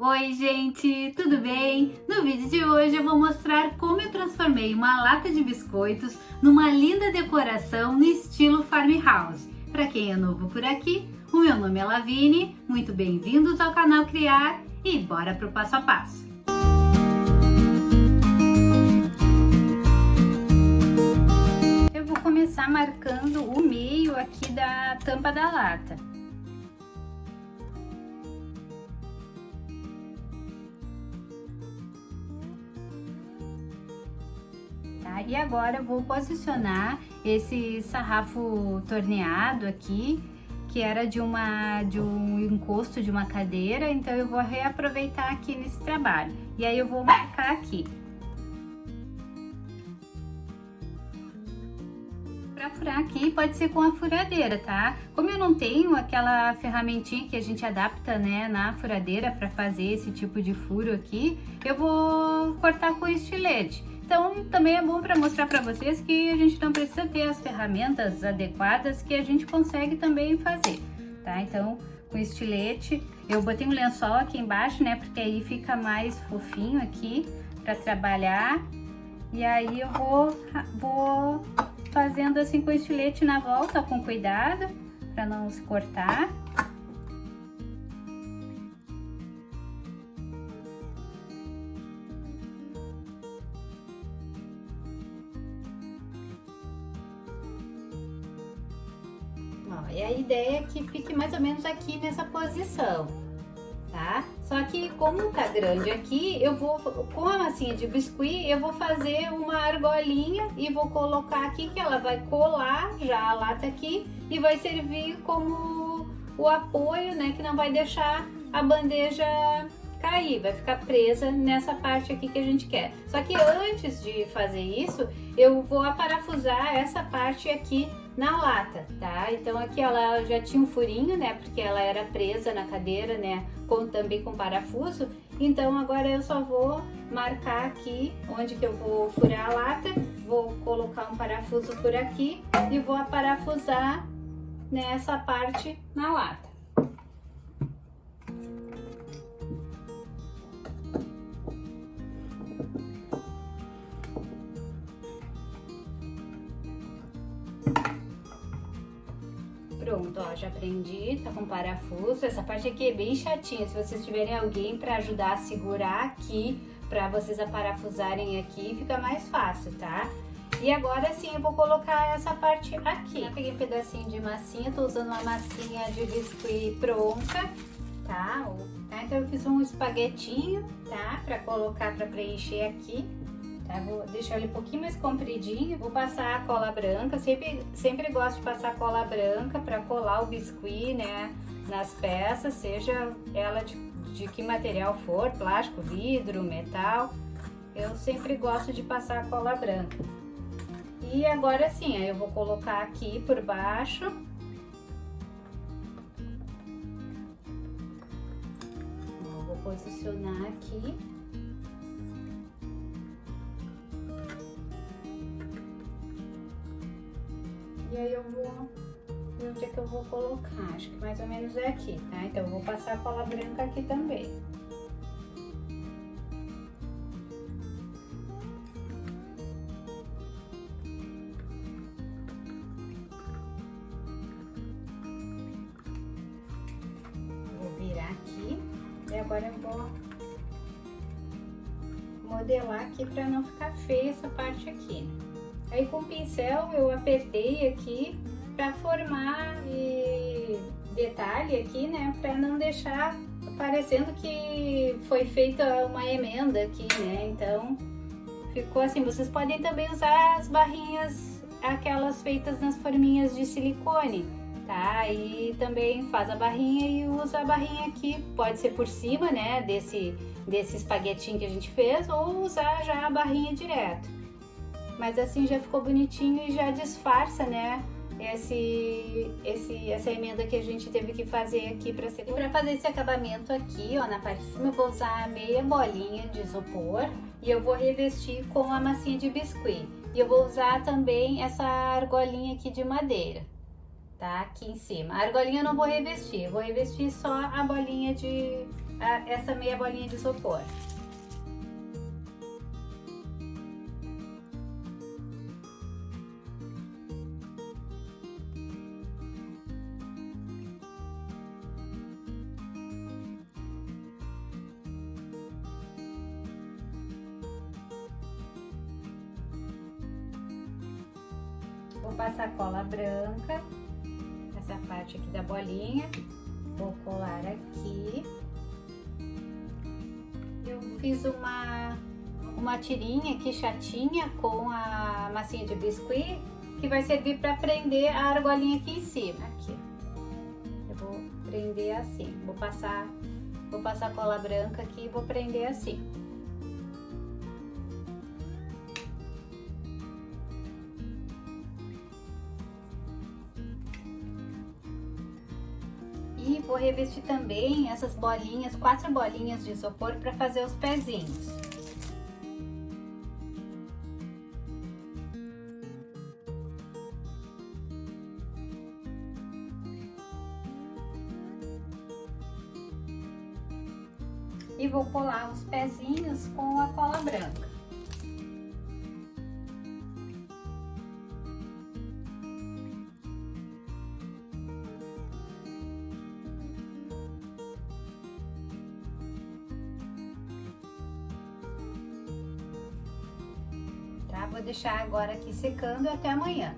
Oi gente, tudo bem? No vídeo de hoje eu vou mostrar como eu transformei uma lata de biscoitos numa linda decoração no estilo farmhouse. Para quem é novo por aqui, o meu nome é Lavínia, muito bem-vindos ao canal Criar e bora pro passo a passo. Eu vou começar marcando o meio aqui da tampa da lata. E agora eu vou posicionar esse sarrafo torneado aqui, que era de um encosto de uma cadeira, então eu vou reaproveitar aqui nesse trabalho. E aí eu vou marcar aqui. Para furar aqui pode ser com a furadeira, tá? Como eu não tenho aquela ferramentinha que a gente adapta, né, na furadeira para fazer esse tipo de furo aqui, eu vou cortar com estilete. Então, também é bom para mostrar para vocês que a gente não precisa ter as ferramentas adequadas que a gente consegue também fazer, tá? Então, com estilete, eu botei um lençol aqui embaixo, né? Porque aí fica mais fofinho aqui para trabalhar. E aí eu vou fazendo assim com o estilete na volta, com cuidado, para não se cortar. E a ideia é que fique mais ou menos aqui nessa posição, tá? Só que como tá grande aqui, eu vou, com a massinha de biscuit, eu vou fazer uma argolinha e vou colocar aqui que ela vai colar já a lata aqui e vai servir como o apoio, né? Que não vai deixar a bandeja cair, vai ficar presa nessa parte aqui que a gente quer. Só que antes de fazer isso, eu vou aparafusar essa parte aqui na lata, tá? Então aqui ela já tinha um furinho, né? Porque ela era presa na cadeira, né? Também com parafuso. Então agora eu só vou marcar aqui onde que eu vou furar a lata, vou colocar um parafuso por aqui e vou aparafusar nessa parte na lata. Pronto, ó, já prendi, tá com parafuso. Essa parte aqui é bem chatinha, se vocês tiverem alguém para ajudar a segurar aqui, para vocês aparafusarem aqui, fica mais fácil, tá? E agora sim eu vou colocar essa parte aqui. Eu peguei um pedacinho de massinha, tô usando uma massinha de biscuit pronta, tá? Então eu fiz um espaguetinho, tá? Para colocar, para preencher aqui. Tá, vou deixar ele um pouquinho mais compridinho, vou passar a cola branca, sempre gosto de passar cola branca para colar o biscuit, né, nas peças, seja ela de que material for, plástico, vidro, metal, eu sempre gosto de passar a cola branca. E agora sim, aí eu vou colocar aqui por baixo. Vou posicionar aqui. E aí eu vou ver onde é que eu vou colocar, acho que mais ou menos é aqui, tá? Então eu vou passar a cola branca aqui também. Vou virar aqui e agora eu vou modelar aqui para não ficar feia essa parte aqui. Aí com o pincel eu apertei aqui para formar detalhe aqui, né? Para não deixar parecendo que foi feita uma emenda aqui, né? Então ficou assim. Vocês podem também usar as barrinhas, aquelas feitas nas forminhas de silicone, tá? E também faz a barrinha e usa a barrinha aqui. Pode ser por cima, né? Desse espaguetinho que a gente fez, ou usar já a barrinha direto. Mas assim já ficou bonitinho e já disfarça, né, essa emenda que a gente teve que fazer aqui para ser. E para fazer esse acabamento aqui, ó, na parte de cima eu vou usar meia bolinha de isopor e eu vou revestir com a massinha de biscuit. E eu vou usar também essa argolinha aqui de madeira, tá? Aqui em cima. A argolinha eu não vou revestir, eu vou revestir só a bolinha de essa meia bolinha de isopor. Vou passar cola branca, essa parte aqui da bolinha, vou colar aqui. Eu fiz uma tirinha aqui chatinha com a massinha de biscuit, que vai servir para prender a argolinha aqui em cima. Aqui, eu vou prender assim, vou passar cola branca aqui e vou prender assim. E vou revestir também essas bolinhas, 4 bolinhas de isopor para fazer os pezinhos. E vou colar os pezinhos com a cola branca. Tá? Vou deixar agora aqui secando até amanhã.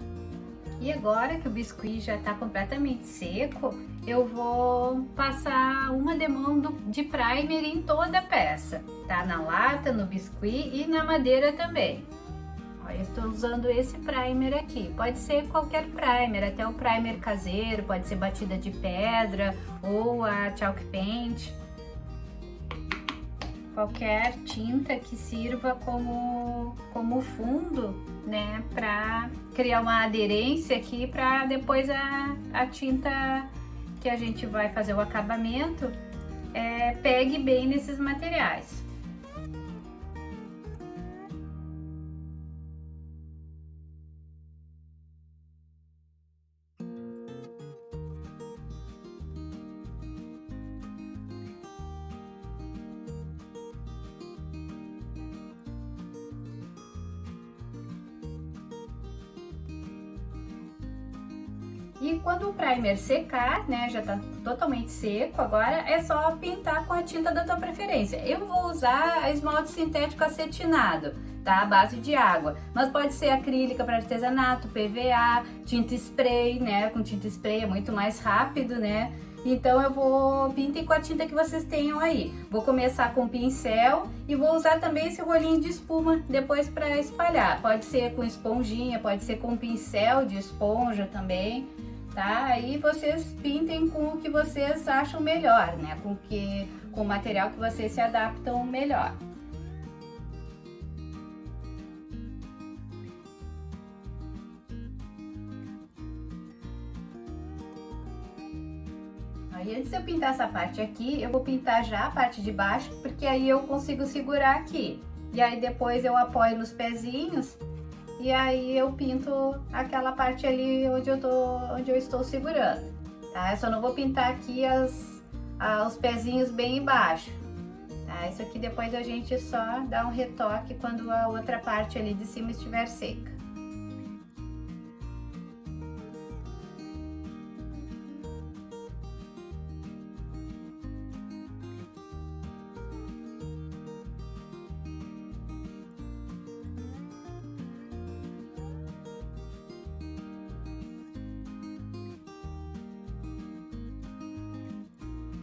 E agora que o biscuit já tá completamente seco, eu vou passar uma demão de primer em toda a peça, tá? Na lata, no biscuit e na madeira também. Ó, eu estou usando esse primer aqui, pode ser qualquer primer, até o primer caseiro, pode ser batida de pedra ou a chalk paint. Qualquer tinta que sirva como fundo, né, para criar uma aderência aqui, para depois a tinta que a gente vai fazer o acabamento pegue bem nesses materiais. E quando o primer secar, né, já tá totalmente seco, agora é só pintar com a tinta da tua preferência. Eu vou usar esmalte sintético acetinado, tá? À base de água. Mas pode ser acrílica para artesanato, PVA, tinta spray, né? Com tinta spray é muito mais rápido, né? Então eu vou pintar com a tinta que vocês tenham aí. Vou começar com pincel e vou usar também esse rolinho de espuma depois para espalhar. Pode ser com esponjinha, pode ser com pincel de esponja também. Tá? Aí vocês pintem com o que vocês acham melhor, né? Com o material que vocês se adaptam melhor. Aí antes de eu pintar essa parte aqui, eu vou pintar já a parte de baixo, porque aí eu consigo segurar aqui. E aí depois eu apoio nos pezinhos. E aí eu pinto aquela parte ali onde eu estou segurando, tá? Eu só não vou pintar aqui os pezinhos bem embaixo, tá? Isso aqui depois a gente só dá um retoque quando a outra parte ali de cima estiver seca.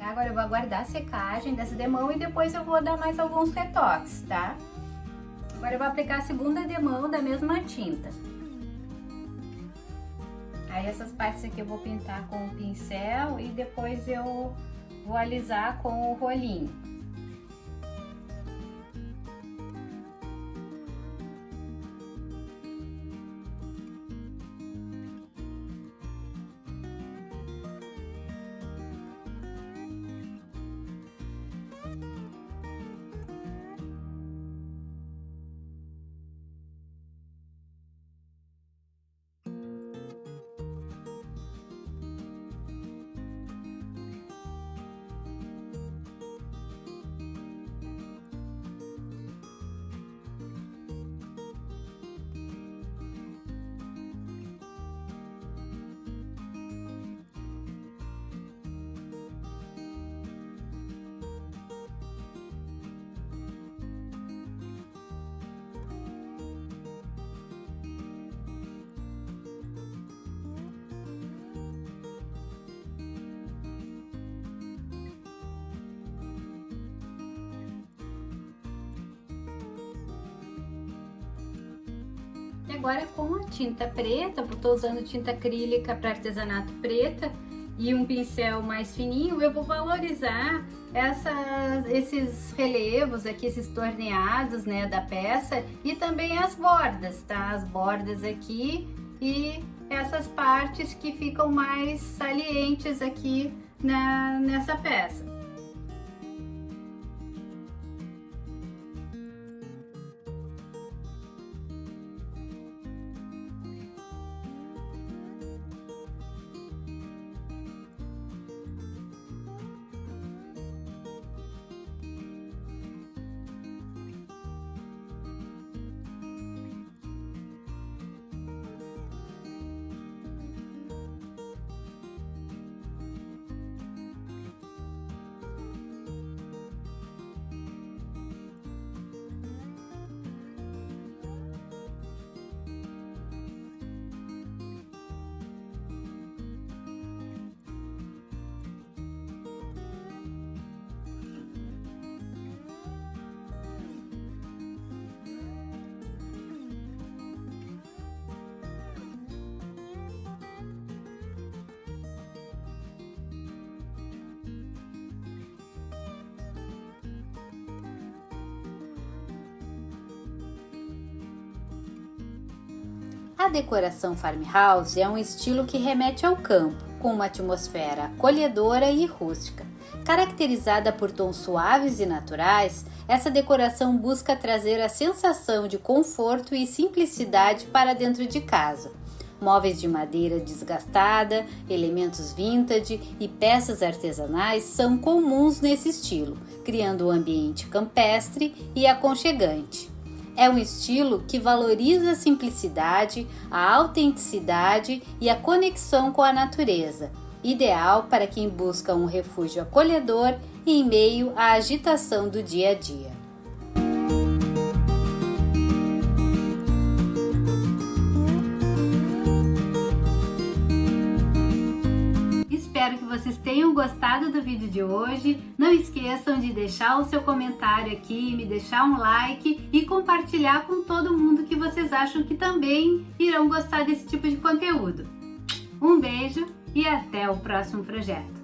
Agora eu vou aguardar a secagem dessa demão e depois eu vou dar mais alguns retoques, tá? Agora eu vou aplicar a segunda demão da mesma tinta. Aí essas partes aqui eu vou pintar com o pincel e depois eu vou alisar com o rolinho. E agora com a tinta preta, eu estou usando tinta acrílica para artesanato preta e um pincel mais fininho, eu vou valorizar esses relevos aqui, esses torneados, né, da peça e também as bordas, tá? As bordas aqui e essas partes que ficam mais salientes aqui nessa peça. A decoração farmhouse é um estilo que remete ao campo, com uma atmosfera acolhedora e rústica. Caracterizada por tons suaves e naturais, essa decoração busca trazer a sensação de conforto e simplicidade para dentro de casa. Móveis de madeira desgastada, elementos vintage e peças artesanais são comuns nesse estilo, criando um ambiente campestre e aconchegante. É um estilo que valoriza a simplicidade, a autenticidade e a conexão com a natureza, ideal para quem busca um refúgio acolhedor em meio à agitação do dia a dia. Espero que vocês tenham gostado do vídeo de hoje. Não esqueçam de deixar o seu comentário aqui, me deixar um like e compartilhar com todo mundo que vocês acham que também irão gostar desse tipo de conteúdo. Um beijo e até o próximo projeto!